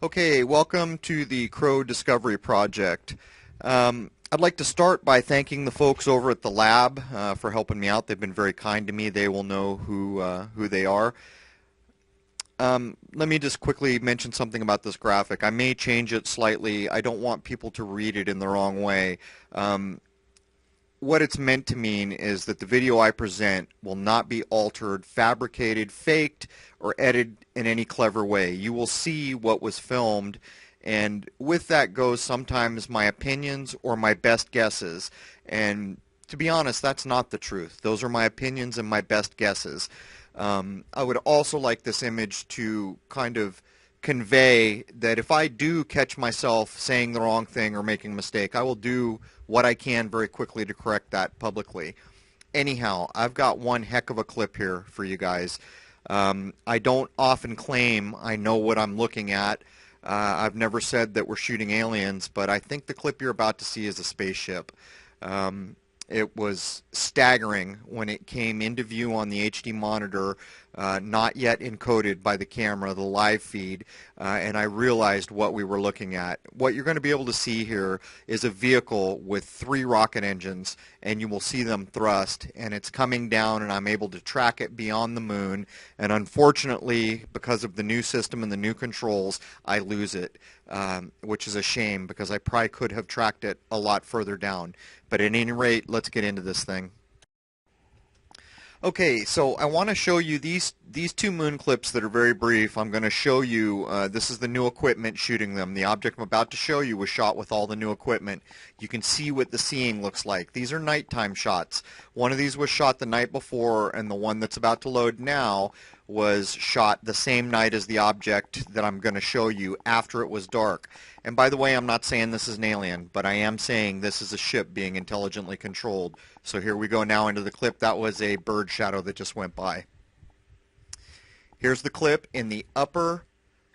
Okay, welcome to the Crow Discovery Project. I'd like to start by thanking the folks over at the lab for helping me out. They've been very kind to me. They will know who they are. Let me just quickly mention something about this graphic. I may change it slightly. I don't want people to read it in the wrong way. What it's meant to mean is that the video I present will not be altered, fabricated, faked, or edited in any clever way. You will see what was filmed, and with that goes sometimes my opinions or my best guesses. And to be honest, that's not the truth. Those are my opinions and my best guesses. I would also like this image to kind of convey that if I do catch myself saying the wrong thing or making a mistake, I will do what I can very quickly to correct that publicly. Anyhow, I've got one heck of a clip here for you guys. I don't often claim I know what I'm looking at. I've never said that we're shooting aliens, but I think the clip you're about to see is a spaceship. It was staggering when it came into view on the HD monitor, not yet encoded by the camera, the live feed, and I realized what we were looking at. What you're going to be able to see here is a vehicle with 3 rocket engines, and you will see them thrust, and it's coming down, and I'm able to track it beyond the moon, and unfortunately, because of the new system and the new controls, I lose it, which is a shame because I probably could have tracked it a lot further down. But at any rate, let's get into this thing. Okay, so I want to show you these 2 moon clips that are very brief. I'm going to show you, this is the new equipment shooting them. The object I'm about to show you was shot with all the new equipment. You can see what the seeing looks like. These are nighttime shots. One of these was shot the night before, and the one that's about to load now was shot the same night as the object that I'm going to show you after it was dark. And by the way, I'm not saying this is an alien, but I am saying this is a ship being intelligently controlled. So here we go now into the clip. That was a bird shadow that just went by. Here's the clip. In the upper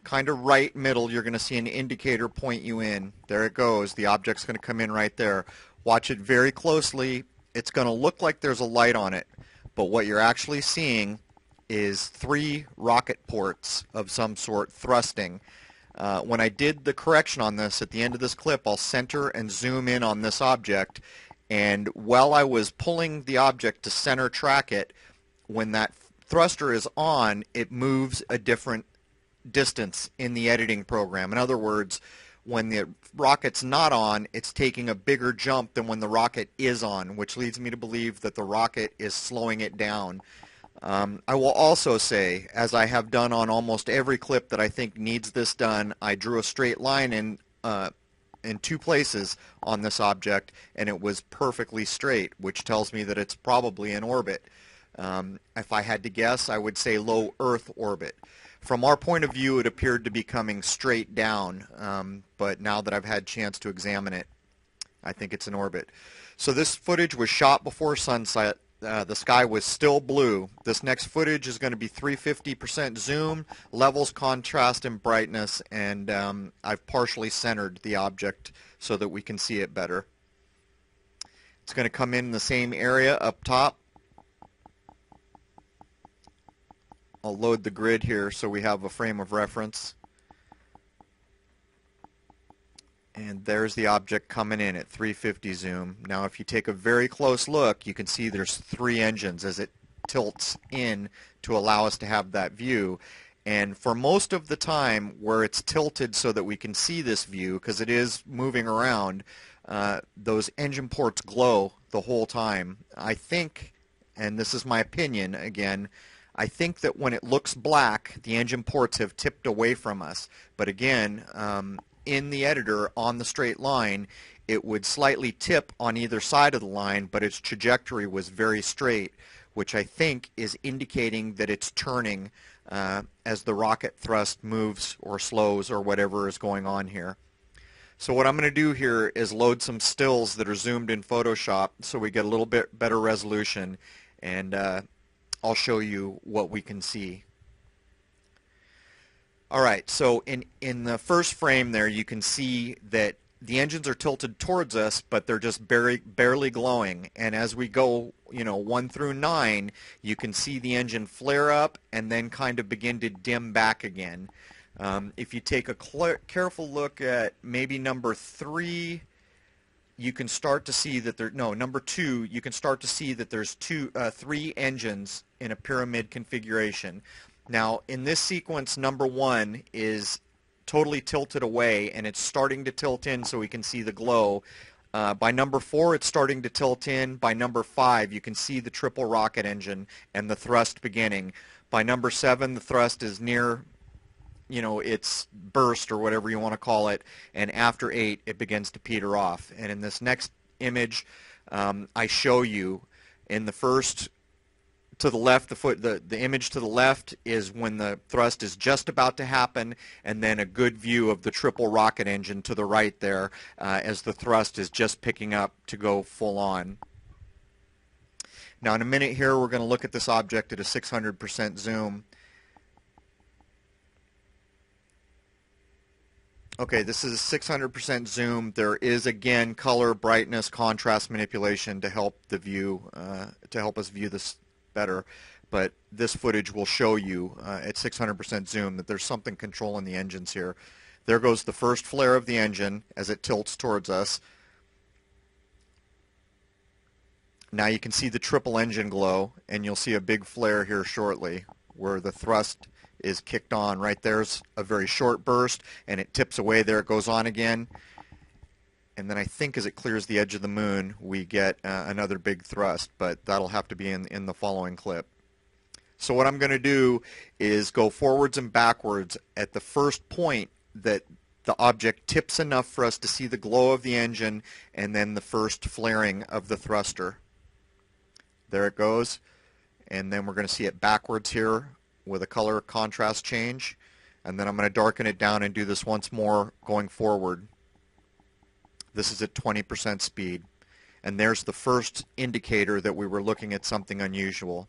kind of right middle, you're going to see an indicator point you in. There it goes. The object's going to come in right there. Watch it very closely. It's going to look like there's a light on it, but what you're actually seeing is 3 rocket ports of some sort thrusting. When I did the correction on this, at the end of this clip, I'll center and zoom in on this object, and while I was pulling the object to center track it, when that thruster is on, it moves a different distance in the editing program. In other words, when the rocket's not on, it's taking a bigger jump than when the rocket is on, which leads me to believe that the rocket is slowing it down. I will also say, as I have done on almost every clip that I think needs this done, I drew a straight line in 2 places on this object, and it was perfectly straight, which tells me that it's probably in orbit. If I had to guess, I would say low Earth orbit. From our point of view, it appeared to be coming straight down, but now that I've had a chance to examine it, I think it's in orbit. So this footage was shot before sunset. The sky was still blue. This next footage is going to be 350% zoom, levels, contrast, and brightness, and I've partially centered the object so that we can see it better. It's going to come in the same area up top. I'll load the grid here so we have a frame of reference. And there's the object coming in at 350 zoom. Now if you take a very close look, you can see there's 3 engines as it tilts in to allow us to have that view. And for most of the time where it's tilted so that we can see this view, because it is moving around, those engine ports glow the whole time. I think, and this is my opinion again, I think that when it looks black, the engine ports have tipped away from us. But again, in the editor on the straight line, it would slightly tip on either side of the line, but its trajectory was very straight, which I think is indicating that it's turning as the rocket thrust moves or slows or whatever is going on here. So what I'm going to do here is load some stills that are zoomed in Photoshop so we get a little bit better resolution, and I'll show you what we can see. Alright, so in the first frame there you can see that the engines are tilted towards us, but they're just barely glowing. And as we go, 1 through 9, you can see the engine flare up and then kind of begin to dim back again. If you take a careful look at maybe number 3, you can start to see that number 2, you can start to see that there's 3 engines in a pyramid configuration. Now, in this sequence, number 1 is totally tilted away, and it's starting to tilt in so we can see the glow. By number 4, it's starting to tilt in. By number 5, you can see the triple rocket engine and the thrust beginning. By number 7, the thrust is near, its burst or whatever you want to call it, and after 8, it begins to peter off. And in this next image, I show you in the first to the left, the image to the left is when the thrust is just about to happen, and then a good view of the triple rocket engine to the right there as the thrust is just picking up to go full on. Now in a minute here we're going to look at this object at a 600% zoom. Okay, this is a 600% zoom. There is again color, brightness, contrast manipulation to help the view, to help us view this better, but this footage will show you at 600% zoom that there's something controlling the engines here. There goes the first flare of the engine as it tilts towards us. Now you can see the triple engine glow, and you'll see a big flare here shortly where the thrust is kicked on. Right there's a very short burst, and it tips away. There it goes on again. And then I think as it clears the edge of the moon, we get another big thrust, but that'll have to be in the following clip. So what I'm going to do is go forwards and backwards at the first point that the object tips enough for us to see the glow of the engine, and then the first flaring of the thruster. There it goes. And then we're going to see it backwards here with a color contrast change. And then I'm going to darken it down and do this once more going forward. This is at 20% speed. And there's the first indicator that we were looking at something unusual.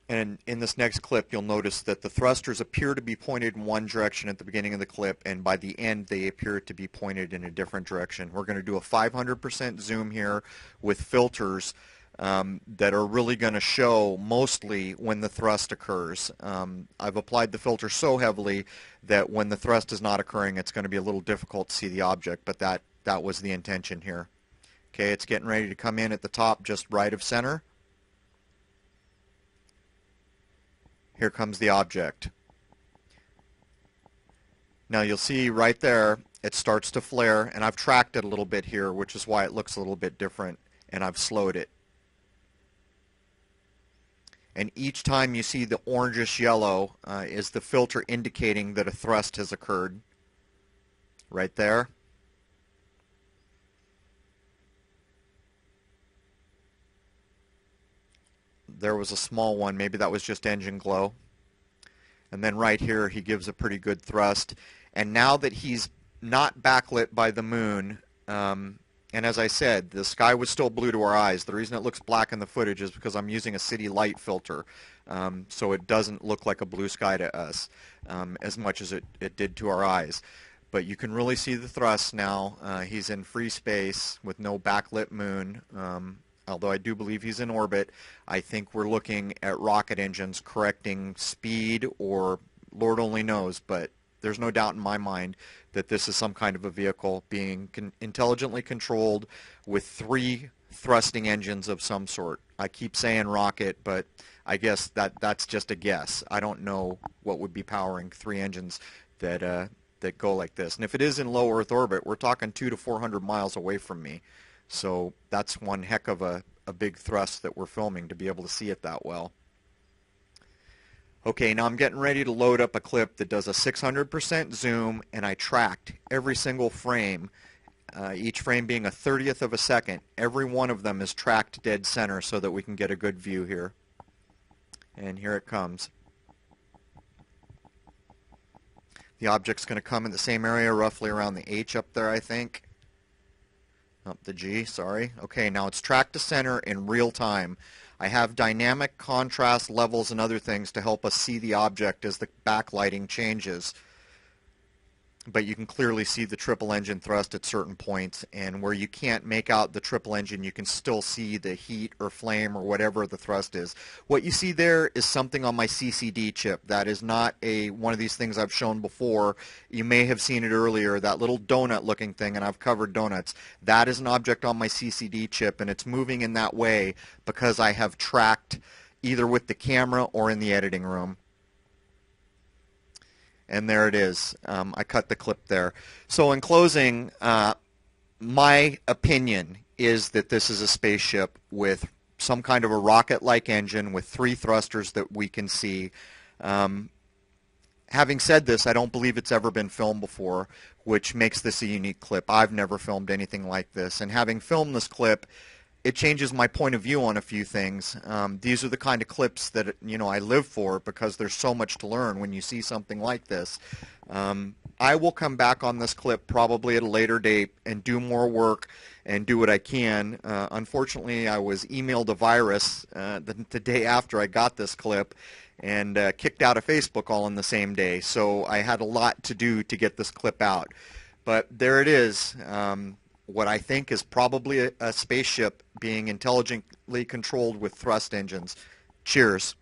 And in this next clip, you'll notice that the thrusters appear to be pointed in one direction at the beginning of the clip, and by the end, they appear to be pointed in a different direction. We're going to do a 500% zoom here with filters that are really going to show mostly when the thrust occurs. I've applied the filter so heavily that when the thrust is not occurring, it's going to be a little difficult to see the object, but that was the intention here. Okay, it's getting ready to come in at the top just right of center. Here comes the object. Now you'll see right there it starts to flare, and I've tracked it a little bit here, which is why it looks a little bit different, and I've slowed it. And each time you see the orangish yellow is the filter indicating that a thrust has occurred. Right there. There was a small one, maybe that was just engine glow. And then right here he gives a pretty good thrust. And now that he's not backlit by the moon, and as I said, the sky was still blue to our eyes. The reason it looks black in the footage is because I'm using a city light filter, so it doesn't look like a blue sky to us as much as it did to our eyes. But you can really see the thrust now. He's in free space with no backlit moon. Although I do believe he's in orbit. I think we're looking at rocket engines correcting speed, or Lord only knows, but there's no doubt in my mind that this is some kind of a vehicle being intelligently controlled with 3 thrusting engines of some sort. I keep saying rocket, but I guess that's just a guess. I don't know what would be powering 3 engines that go like this. And if it is in low Earth orbit, we're talking 200 to 400 miles away from me. So that's one heck of a big thrust that we're filming to be able to see it that well. Okay, now I'm getting ready to load up a clip that does a 600% zoom, and I tracked every single frame, each frame being a 30th of a second. Every one of them is tracked dead center so that we can get a good view here. And here it comes. The object's going to come in the same area, roughly around the H up there, I think. Up the G, sorry. Okay, now it's tracked to center in real time. I have dynamic contrast levels and other things to help us see the object as the backlighting changes. but you can clearly see the triple engine thrust at certain points, and where you can't make out the triple engine, you can still see the heat or flame or whatever the thrust is. What you see there is something on my CCD chip. That is not one of these things I've shown before. You may have seen it earlier, that little donut looking thing, and I've covered donuts. That is an object on my CCD chip, and it's moving in that way because I have tracked either with the camera or in the editing room. And there it is. I cut the clip there. So in closing, my opinion is that this is a spaceship with some kind of a rocket-like engine with 3 thrusters that we can see. Having said this, I don't believe it's ever been filmed before, which makes this a unique clip. I've never filmed anything like this. And having filmed this clip, it changes my point of view on a few things. These are the kind of clips that I live for because there's so much to learn when you see something like this. I will come back on this clip probably at a later date and do more work and do what I can. Unfortunately, I was emailed a virus the day after I got this clip and kicked out of Facebook all in the same day. So I had a lot to do to get this clip out. But there it is. What I think is probably a spaceship being intelligently controlled with thrust engines. Cheers.